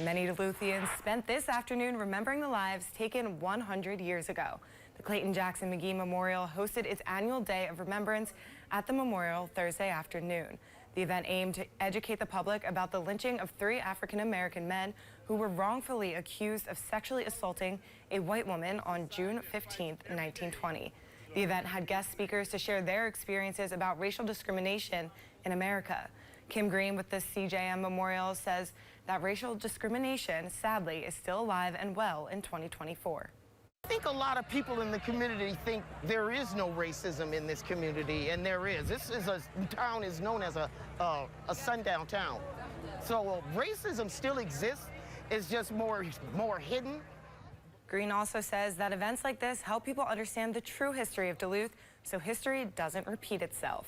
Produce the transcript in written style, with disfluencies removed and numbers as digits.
Many Duluthians spent this afternoon remembering the lives taken 100 years ago. The Clayton Jackson McGhie Memorial hosted its annual Day of Remembrance at the memorial Thursday afternoon. The event aimed to educate the public about the lynching of 3 African-American men who were wrongfully accused of sexually assaulting a white woman on June 15, 1920. The event had guest speakers to share their experiences about racial discrimination in America. Kim Green with the CJM Memorial says that racial discrimination, sadly, is still alive and well in 2024. I think a lot of people in the community think there is no racism in this community, and there is. This is a town is known as a sundown town. So racism still exists. It's just more hidden. Green also says that events like this help people understand the true history of Duluth so history doesn't repeat itself.